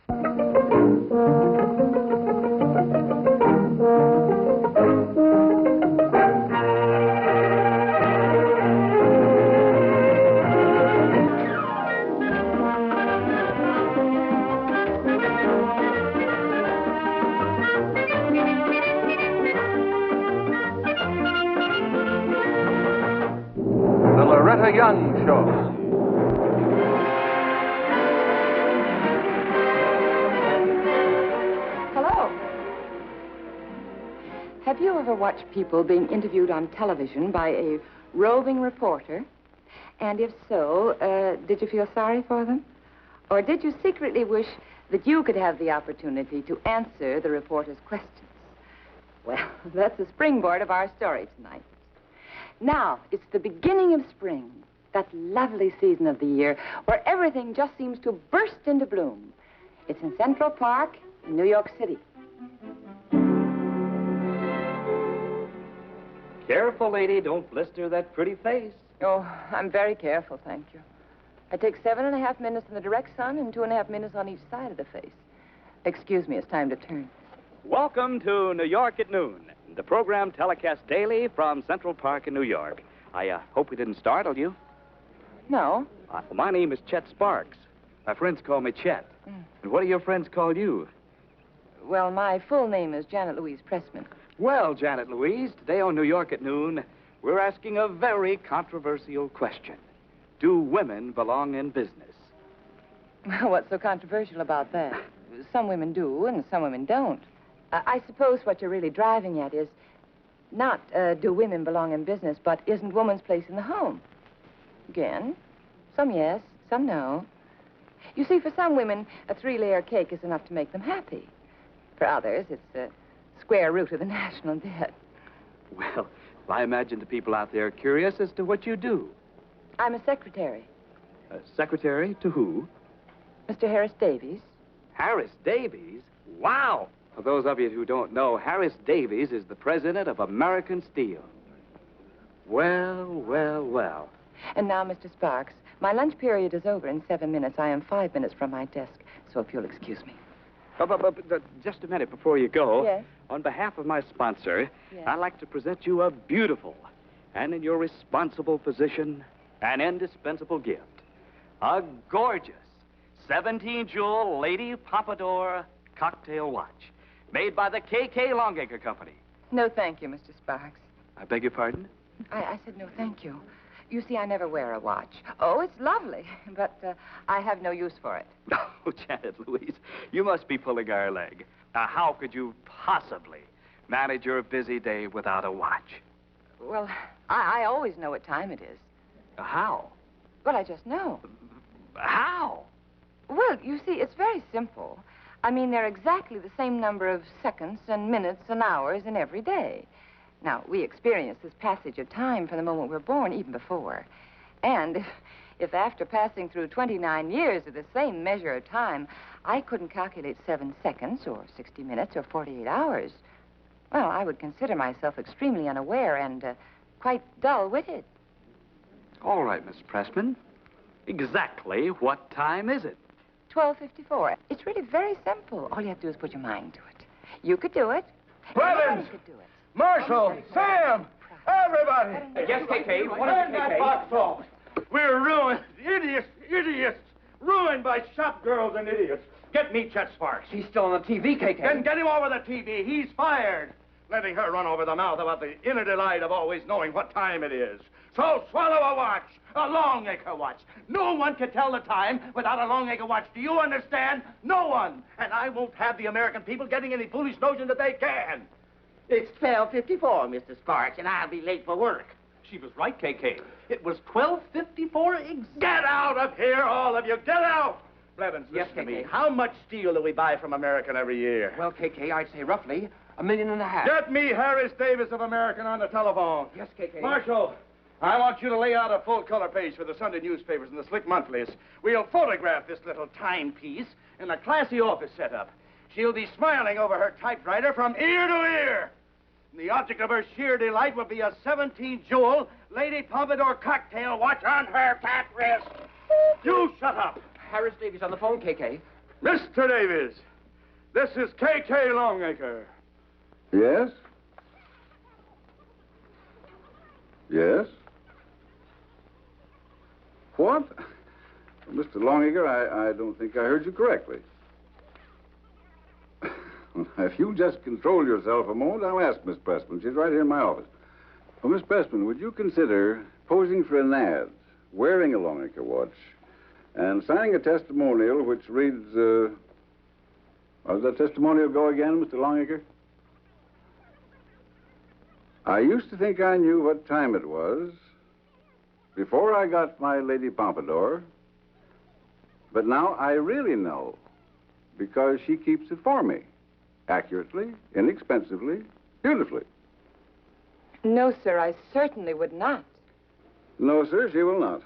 The Loretta Young Show. Hello. Have you ever watched people being interviewed on television by a roving reporter? And if so, did you feel sorry for them? Or did you secretly wish that you could have the opportunity to answer the reporter's questions? Well, that's the springboard of our story tonight. Now, it's the beginning of spring, that lovely season of the year where everything just seems to burst into bloom. It's in Central Park in New York City. Careful, lady. Don't blister that pretty face. Oh, I'm very careful, thank you. I take 7.5 minutes in the direct sun and 2.5 minutes on each side of the face. Excuse me, it's time to turn. Welcome to New York at Noon, the program telecast daily from Central Park in New York. I hope we didn't startle you. No. My name is Chet Sparks. My friends call me Chet. And what do your friends call you? Well, my full name is Janet Louise Pressman. Well, Janet Louise, today on New York at Noon, we're asking a very controversial question. Do women belong in business? What's so controversial about that? Some women do and some women don't. I suppose what you're really driving at is not do women belong in business, but isn't woman's place in the home? Again, some yes, some no. You see, for some women, a 3-layer cake is enough to make them happy. For others, it's the square root of the national debt. Well, I imagine the people out there are curious as to what you do. I'm a secretary. A secretary to who? Mr. Harris Davies. Harris Davies? Wow! For those of you who don't know, Harris Davies is the president of American Steel. Well, well, well. And now, Mr. Sparks, my lunch period is over in 7 minutes. I am 5 minutes from my desk, so if you'll excuse me. But just a minute before you go. Yes? On behalf of my sponsor, Yes. I'd like to present you a beautiful and, in your responsible position, an indispensable gift. A gorgeous 17-jewel Lady Pompadour cocktail watch made by the K.K. Longacre Company. No, thank you, Mr. Sparks. I beg your pardon? I said no, thank you. You see, I never wear a watch. Oh, it's lovely, but I have no use for it. Oh, Janet Louise, you must be pulling our leg. Now, how could you possibly manage your busy day without a watch? Well, I always know what time it is. How? Well, I just know. How? Well, you see, it's very simple. I mean, there are exactly the same number of seconds and minutes and hours in every day. Now, we experience this passage of time from the moment we're born, even before. And if after passing through 29 years of the same measure of time, I couldn't calculate 7 seconds or 60 minutes or 48 hours, well, I would consider myself extremely unaware and quite dull-witted. All right, Miss Pressman. Exactly what time is it? 12:54. It's really very simple. All you have to do is put your mind to it. You could do it. Blevins! Anybody could do it. Marshal! Sam! Everybody! Yes, KK. Turn that box off. We're ruined. Idiots. Ruined by shop girls and idiots. Get me Chet Sparks. He's still on the TV, KK. Then get him over the TV. He's fired. Letting her run over the mouth about the inner delight of always knowing what time it is. So swallow a watch. A Longacre watch. No one can tell the time without a Longacre watch. Do you understand? No one. And I won't have the American people getting any foolish notion that they can. It's 12:54, Mr. Sparks, and I'll be late for work. She was right, KK. It was 12:54 exactly. Get out of here, all of you. Get out. Blevins, Yes, listen to me. KK. How much steel do we buy from American every year? Well, KK, I'd say roughly $1.5 million. Get me Harris Davis of American on the telephone. Yes, KK. Marshal, I want you to lay out a full-color page for the Sunday newspapers and the slick monthlies. We'll photograph this little timepiece in a classy office setup. She'll be smiling over her typewriter from ear to ear. And the object of her sheer delight will be a 17-jewel Lady Pompadour cocktail watch on her fat wrist. You shut up. Harris Davies on the phone, KK. Mr. Davies, this is K.K. Longacre. Yes? Yes? What? Mr. Longacre, I don't think I heard you correctly. If you'll just control yourself a moment, I'll ask Miss Pressman. She's right here in my office. Well, Miss Pressman, would you consider posing for an ad, wearing a Longacre watch, and signing a testimonial which reads, how does that testimonial go again, Mr. Longacre? I used to think I knew what time it was before I got my Lady Pompadour, but now I really know because she keeps it for me, accurately, inexpensively, beautifully. No, sir, I certainly would not. No, sir, she will not.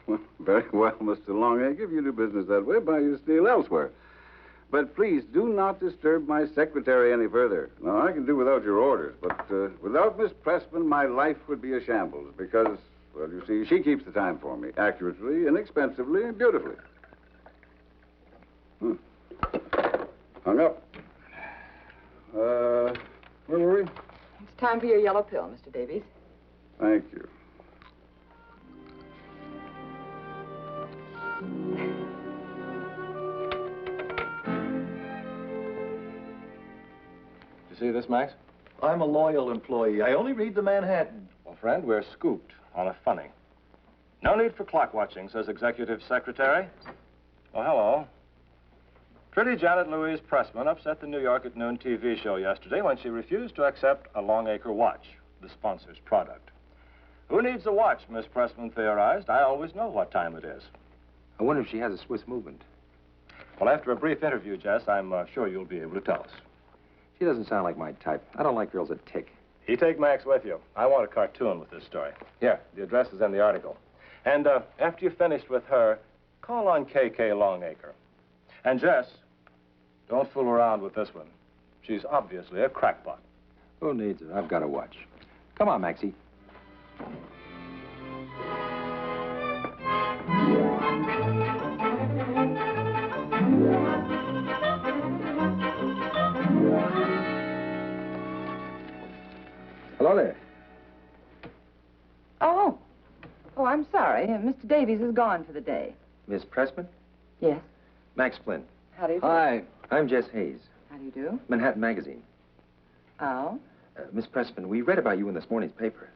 Well, very well, Mr. Longacre. If you do business that way, buy your steel elsewhere. But please do not disturb my secretary any further. Now, I can do without your orders, but without Miss Pressman, my life would be a shambles because, well, you see, she keeps the time for me, accurately, inexpensively, and beautifully. Hung up. Where were we? It's time for your yellow pill, Mr. Davies. Thank you. You see this, Max? I'm a loyal employee. I only read the Manhattan. Well, friend, we're scooped on a funny. No need for clock watching, says Executive Secretary. Oh, hello. Pretty Janet Louise Pressman upset the New York at Noon TV show yesterday when she refused to accept a Longacre watch, the sponsor's product. Who needs a watch, Miss Pressman theorized? I always know what time it is. I wonder if she has a Swiss movement. Well, after a brief interview, Jess, I'm sure you'll be able to tell us. She doesn't sound like my type. I don't like girls that tick. You take Max with you. I want a cartoon with this story. Here, the address is in the article. And after you've finished with her, call on K.K. Longacre. And Jess, don't fool around with this one. She's obviously a crackpot. Who needs it? I've got a watch. Come on, Maxie. Hello there. Oh. Oh, I'm sorry. Mr. Davies is gone for the day. Miss Pressman? Yes. Max Flynn. How do you do? Hi. I'm Jess Hayes. How do you do? Manhattan Magazine. Oh? Miss Pressman, we read about you in this morning's paper.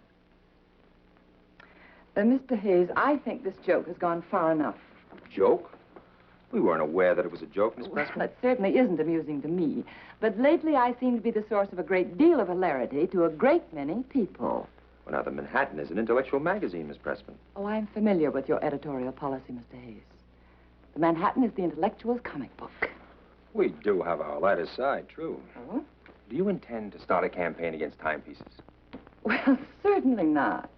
Mr. Hayes, I think this joke has gone far enough. Joke? We weren't aware that it was a joke, Miss Well, Pressman. it certainly isn't amusing to me. But lately I seem to be the source of a great deal of hilarity to a great many people. Well, now, the Manhattan is an intellectual magazine, Miss Pressman. Oh, I'm familiar with your editorial policy, Mr. Hayes. The Manhattan is the intellectual's comic book. We do have our lighter side, true. Oh? Do you intend to start a campaign against timepieces? Well, certainly not.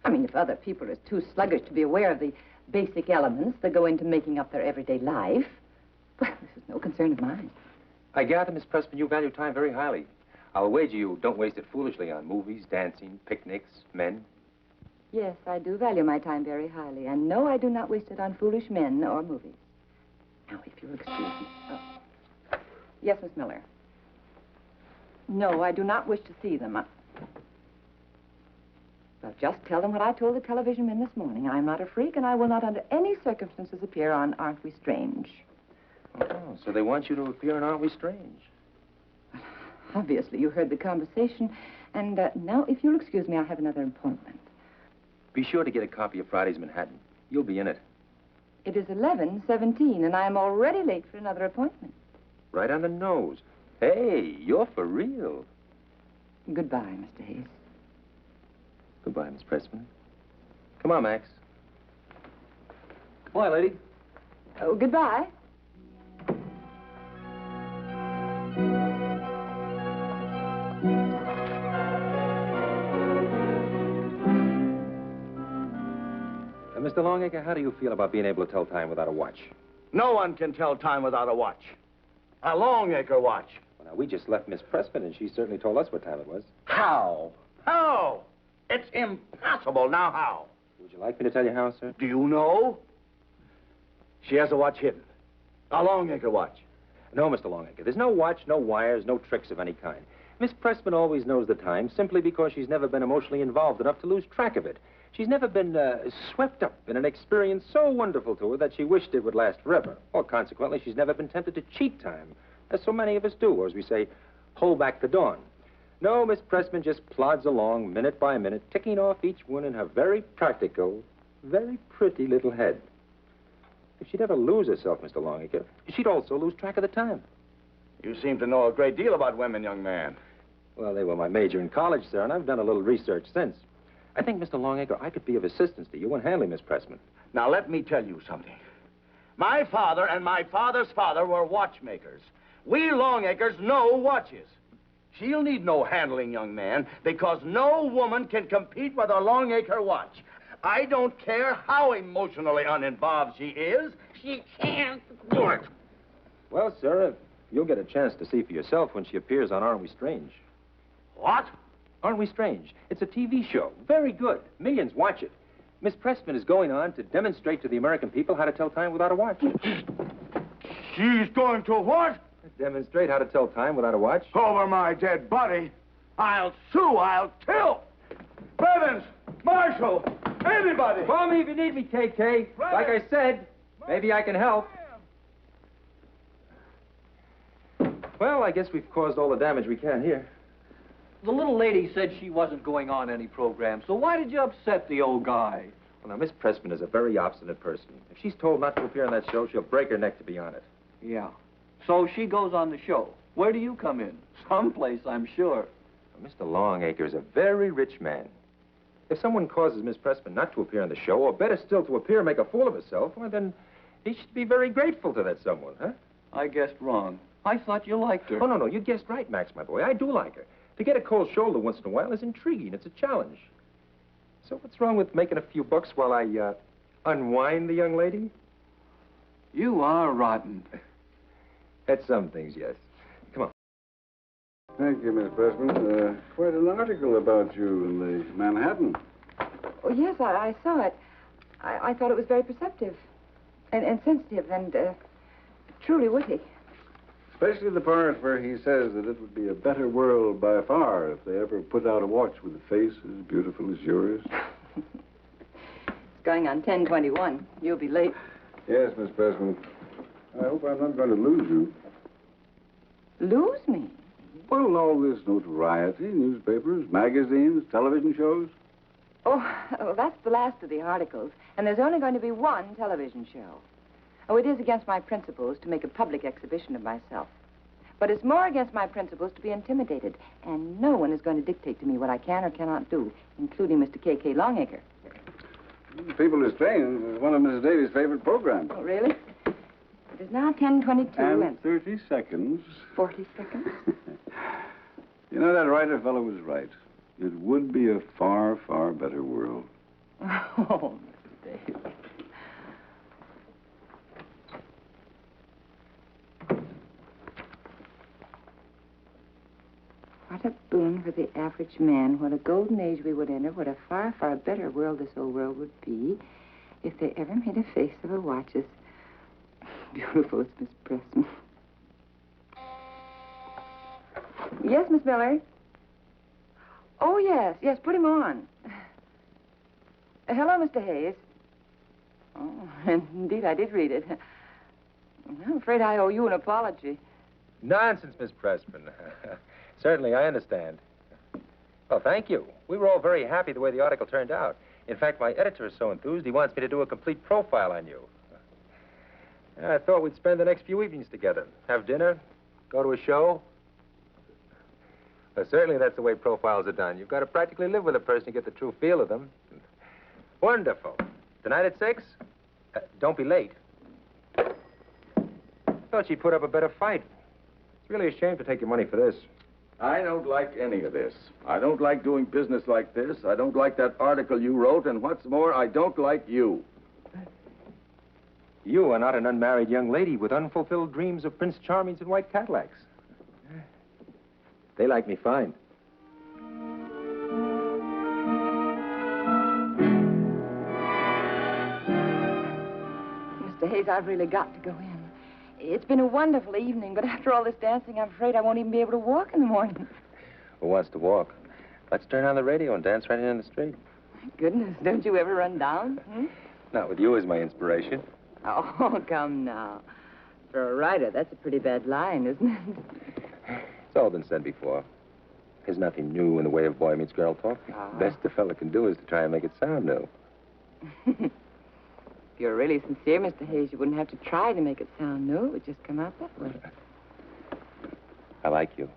I mean, if other people are too sluggish to be aware of the basic elements that go into making up their everyday life, well, this is no concern of mine. I gather, Miss Pressman, you value time very highly. I'll wager you don't waste it foolishly on movies, dancing, picnics, men. Yes, I do value my time very highly. And no, I do not waste it on foolish men or movies. Now, if you'll excuse me. Oh. Yes, Miss Miller. No, I do not wish to see them. Well, just tell them what I told the television men this morning. I'm not a freak, and I will not under any circumstances appear on Aren't We Strange? Oh, so they want you to appear in Aren't We Strange? Obviously, you heard the conversation. And now, if you'll excuse me, I have another appointment. Be sure to get a copy of Friday's Manhattan. You'll be in it. It is 11:17, and I am already late for another appointment. Right on the nose. Hey, you're for real. Goodbye, Mr. Hayes. Goodbye, Miss Pressman. Come on, Max. Goodbye, lady. Oh, goodbye. Mr. Longacre, how do you feel about being able to tell time without a watch? No one can tell time without a watch. A Longacre watch. Well, now, we just left Miss Pressman, and she certainly told us what time it was. How? How? It's impossible. Now how? Would you like me to tell you how, sir? Do you know? She has a watch hidden. A Longacre watch. No, Mr. Longacre. There's no watch, no wires, no tricks of any kind. Miss Pressman always knows the time simply because she's never been emotionally involved enough to lose track of it. She's never been swept up in an experience so wonderful to her that she wished it would last forever. Or consequently, she's never been tempted to cheat time, as so many of us do, or as we say, pull back the dawn. No, Miss Pressman just plods along, minute by minute, ticking off each one in her very practical, very pretty little head. If she'd ever lose herself, Mr. Longacre, she'd also lose track of the time. You seem to know a great deal about women, young man. Well, they were my major in college, sir, and I've done a little research since. I think, Mr. Longacre, I could be of assistance to you in handling Miss Pressman. Now, let me tell you something. My father and my father's father were watchmakers. We Longacres know watches. She'll need no handling, young man, because no woman can compete with a Longacre watch. I don't care how emotionally uninvolved she is, she can't do it. Well, sir, you'll get a chance to see for yourself when she appears on Aren't We Strange. What? Aren't We Strange? It's a TV show. Very good. Millions watch it. Miss Pressman is going on to demonstrate to the American people how to tell time without a watch. She's going to what? Demonstrate how to tell time without a watch. Over my dead body. I'll sue, I'll kill. Bevins, Marshall, anybody. Call me if you need me, KK. Like I said, maybe I can help. Well, I guess we've caused all the damage we can here. The little lady said she wasn't going on any program, so why did you upset the old guy? Well, now, Miss Pressman is a very obstinate person. If she's told not to appear on that show, she'll break her neck to be on it. Yeah. So she goes on the show. Where do you come in? Someplace, I'm sure. Well, Mr. Longacre is a very rich man. If someone causes Miss Pressman not to appear on the show, or better still, to appear and make a fool of herself, well, then he should be very grateful to that someone, huh? I guessed wrong. I thought you liked her. Oh, no, you guessed right, Max, my boy. I do like her. To get a cold shoulder once in a while is intriguing. It's a challenge. So what's wrong with making a few bucks while I unwind the young lady? You are rotten. At some things, yes. Come on. Thank you, Miss Pressman. Quite an article about you in the Manhattan. Oh, yes, I saw it. I thought it was very perceptive and sensitive and truly witty. Especially the part where he says that it would be a better world by far if they ever put out a watch with a face as beautiful as yours. It's going on 10:21. You'll be late. Yes, Miss Pressman. I hope I'm not going to lose you. Lose me? Well, all this notoriety, newspapers, magazines, television shows. Oh, well, that's the last of the articles. And there's only going to be one television show. Oh, it is against my principles to make a public exhibition of myself. But it's more against my principles to be intimidated. And no one is going to dictate to me what I can or cannot do, including Mr. K.K. Longacre. People are Strange is one of Mrs. Davies' favorite programs. Oh, really? It is now 10:22 And 30 seconds. 40 seconds. You know, that writer fellow was right. It would be a far, far better world. Oh, Mr. Davis. What a boon for the average man. What a golden age we would enter. What a far, far better world this old world would be if they ever made a face of a watch as beautiful as Miss Pressman. Yes, Miss Miller? Oh, yes. Yes, put him on. Hello, Mr. Hayes. Oh, indeed, I did read it. I'm afraid I owe you an apology. Nonsense, Miss Pressman. Certainly, I understand. Well, thank you. We were all very happy the way the article turned out. In fact, my editor is so enthused, he wants me to do a complete profile on you. I thought we'd spend the next few evenings together. Have dinner, go to a show. Well, certainly that's the way profiles are done. You've got to practically live with a person to get the true feel of them. Wonderful. Tonight at 6? Don't be late. Thought she'd put up a better fight. It's really a shame to take your money for this. I don't like any of this. I don't like doing business like this. I don't like that article you wrote, and what's more, I don't like you. You are not an unmarried young lady with unfulfilled dreams of Prince Charmings and white Cadillacs. They like me fine. Mr. Hayes, I've really got to go in. It's been a wonderful evening, but after all this dancing, I'm afraid I won't even be able to walk in the morning. Who wants to walk? Let's turn on the radio and dance right in the street. My goodness, don't you ever run down? Hmm? Not with you as my inspiration. Oh, come now. For a writer, that's a pretty bad line, isn't it? It's all been said before. There's nothing new in the way of boy meets girl talk. The best a fella can do is to try and make it sound new. If you're really sincere, Mr. Hayes, you wouldn't have to try to make it sound new. It would just come out that way. I like you.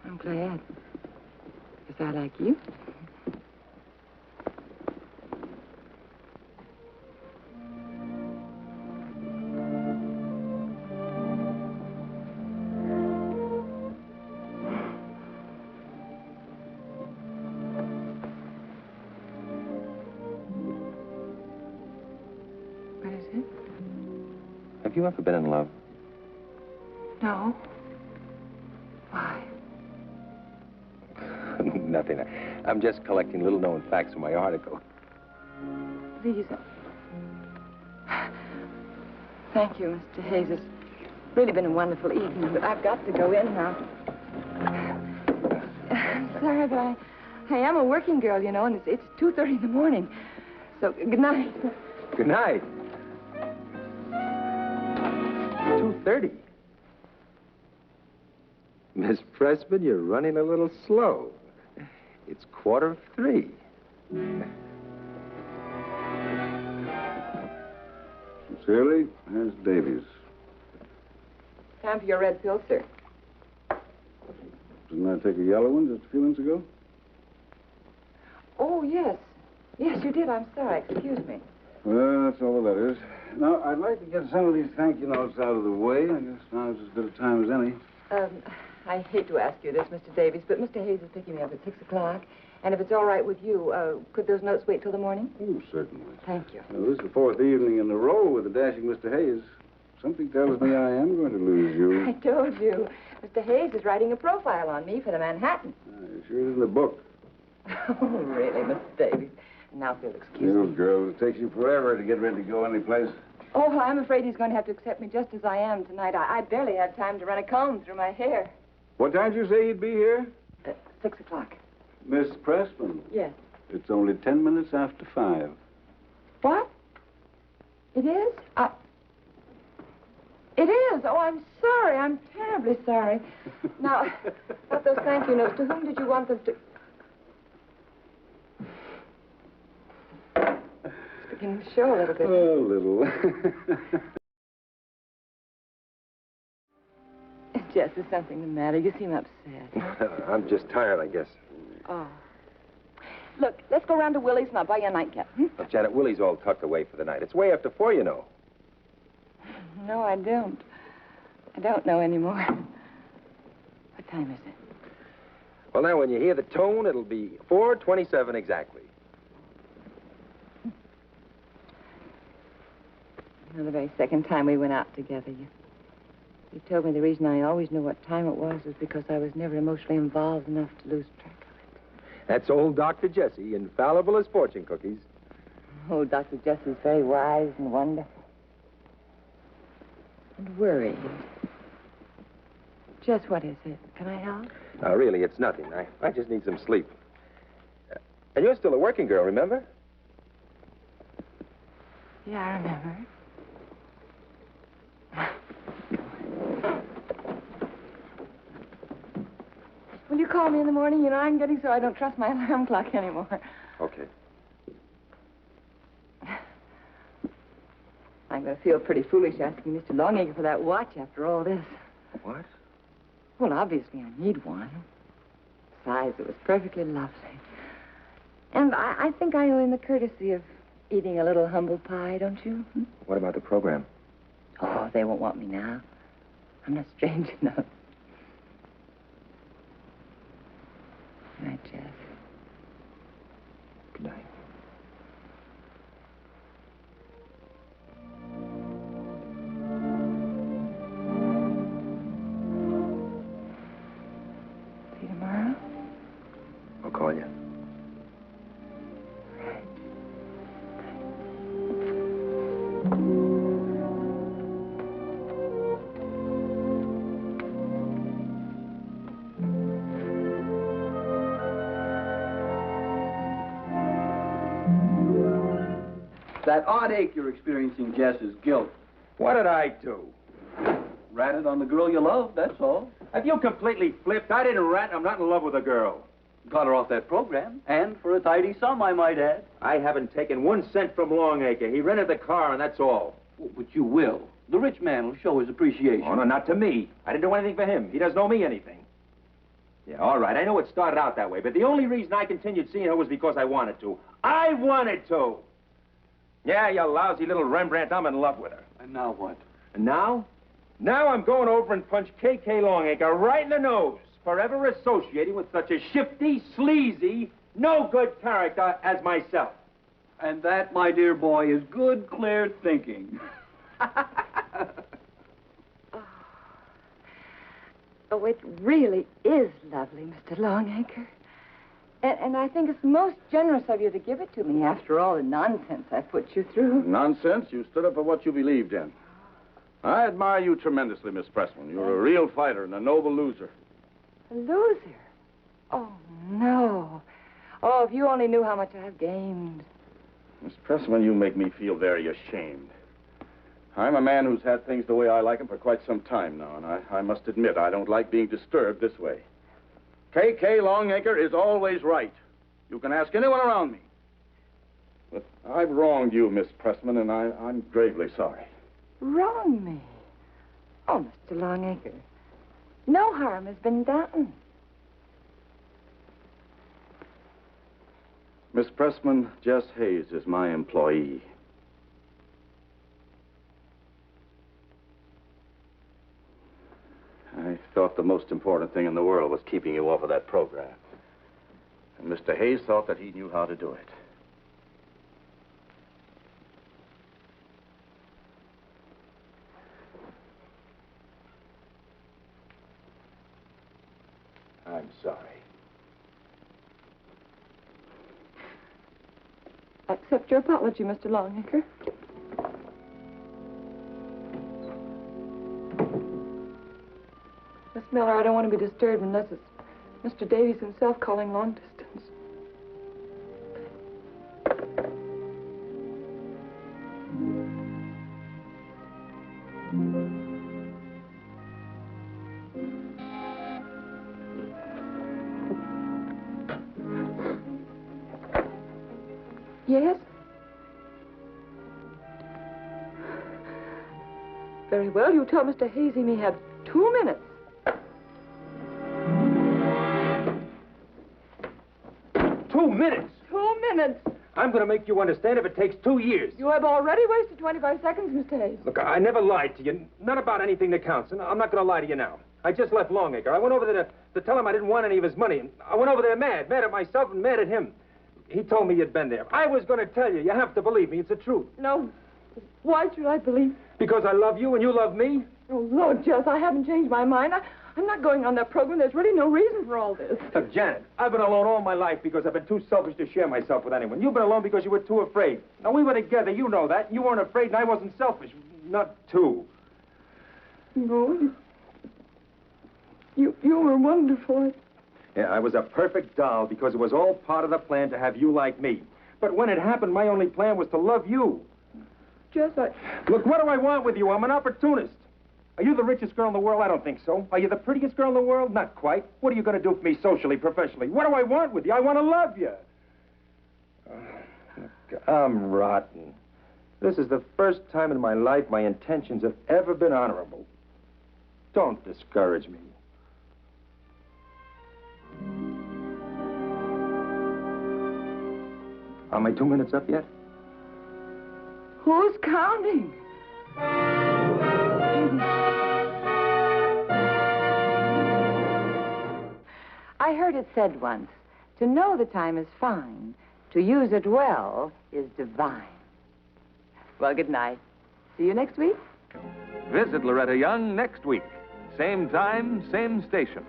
I'm glad. Because I like you. Have you ever been in love? No. Why? Nothing. I'm just collecting little-known facts from my article. Please. Thank you, Mr. Hayes. It's really been a wonderful evening, but I've got to go in now. I'm sorry, but I am a working girl, you know, and it's 2:30 in the morning. So, good night. Good night. 2:30. Miss Pressman, you're running a little slow. It's 2:45. Sincerely, here's Davies. Time for your red pill, sir. Didn't I take a yellow one just a few minutes ago? Oh, yes. Yes, you did. I'm sorry. Excuse me. Well, that's all the letters. Now, I'd like to get some of these thank you notes out of the way. I guess now's as good a time as any. I hate to ask you this, Mr. Davies, but Mr. Hayes is picking me up at 6 o'clock. And if it's all right with you, could those notes wait till the morning? Oh, certainly. Thank you. Well, this is the fourth evening in a row with the dashing Mr. Hayes. Something tells me I am going to lose you. I told you. Mr. Hayes is writing a profile on me for the Manhattan. It sure isn't a book. Oh, really, Mr. Davies? Now, if you'll excuse You me. girl, it takes you forever to get ready to go anyplace. Oh, well, I'm afraid he's going to have to accept me just as I am tonight. I barely have time to run a comb through my hair. What time did you say he'd be here? 6 o'clock. Miss Pressman. Yes. It's only 10 minutes after 5. What? It is? It is? Oh, I'm sorry. I'm terribly sorry. Now, about those thank you notes, to whom did you want them to... It's beginning to show a little bit. Oh, little. Jess, is something the matter? You seem upset. I'm just tired, I guess. Oh. Look, let's go round to Willie's and I'll buy you a nightcap. But, Janet, Willie's all tucked away for the night. It's way after 4, you know. No, I don't. I don't know anymore. What time is it? Well, now, when you hear the tone, it'll be 4:27 exactly. You know, the very second time we went out together, you told me the reason I always knew what time it was because I was never emotionally involved enough to lose track of it. That's old Dr. Jesse, infallible as fortune cookies. Oh, Dr. Jesse's very wise and wonderful. And worried. Jess, what is it? Can I help? No, really, it's nothing. I just need some sleep. And you're still a working girl, remember? Yeah, I remember. Will you call me in the morning? You know, I'm getting so I don't trust my alarm clock anymore. Okay. I'm going to feel pretty foolish asking Mr. Longacre for that watch after all this. What? Well, obviously I need one. Besides, it was perfectly lovely. And I think I owe him the courtesy of eating a little humble pie, don't you? Hmm? What about the program? Oh, they won't want me now. I'm not strange enough. Good night, Jeff. Good night. See you tomorrow? I'll call you. Right. That odd ache you're experiencing, Jess, is guilt. What did I do? Ratted on the girl you love, that's all. Have you completely flipped? I didn't rat. I'm not in love with a girl. Got her off that program, and for a tidy sum, I might add. I haven't taken 1 cent from Longacre. He rented the car, and that's all. Oh, but you will. The rich man will show his appreciation. Oh, no, not to me. I didn't do anything for him. He doesn't owe me anything. Yeah, all right. I know it started out that way, but the only reason I continued seeing her was because I wanted to. I wanted to. Yeah, you lousy little Rembrandt, I'm in love with her. And now what? And now? Now I'm going over and punch K.K. Longacre right in the nose for ever associating with such a shifty, sleazy, no-good character as myself. And that, my dear boy, is good, clear thinking. Oh, it really is lovely, Mr. Longacre. And I think it's most generous of you to give it to me after all the nonsense I put you through. Nonsense? You stood up for what you believed in. I admire you tremendously, Miss Pressman. You're a real fighter and a noble loser. A loser? Oh, no. Oh, if you only knew how much I've gained. Miss Pressman, you make me feel very ashamed. I'm a man who's had things the way I like them for quite some time now, and I must admit I don't like being disturbed this way. K.K. Longacre is always right. You can ask anyone around me. But I've wronged you, Miss Pressman, and I'm gravely sorry. Wrong me? Oh, Mr. Longacre, no harm has been done. Miss Pressman, Jess Hayes is my employee. I thought the most important thing in the world was keeping you off of that program. And Mr. Hayes thought that he knew how to do it. I'm sorry. I accept your apology, Mr. Longacre. Miss Miller, I don't want to be disturbed unless it's Mr. Davies himself calling long distance. Yes? Very well. You tell Mr. Hayes he may have 2 minutes. 2 minutes? 2 minutes. I'm going to make you understand if it takes 2 years. You have already wasted 25 seconds, Mr. Hayes. Look, I never lied to you. Not about anything that counts. And I'm not going to lie to you now. I just left Longacre. I went over there to tell him I didn't want any of his money. And I went over there mad at myself and mad at him. He told me you'd been there. I was going to tell you. You have to believe me. It's the truth. No. Why should I believe? Because I love you and you love me. Oh, Lord, Jess, I haven't changed my mind. I'm not going on that program. There's really no reason for all this. Look, Janet, I've been alone all my life because I've been too selfish to share myself with anyone. You've been alone because you were too afraid. Now, we were together. You know that. You weren't afraid and I wasn't selfish. Not too. No, you were wonderful. Yeah, I was a perfect doll because it was all part of the plan to have you like me. But when it happened, my only plan was to love you. Jess, Look, what do I want with you? I'm an opportunist. Are you the richest girl in the world? I don't think so. Are you the prettiest girl in the world? Not quite. What are you going to do for me socially, professionally? What do I want with you? I want to love you. Look, I'm rotten. This is the first time in my life my intentions have ever been honorable. Don't discourage me. Are my 2 minutes up yet? Who's counting? I heard it said once, to know the time is fine, to use it well is divine. Well, good night. See you next week. Visit Loretta Young next week. Same time, same station.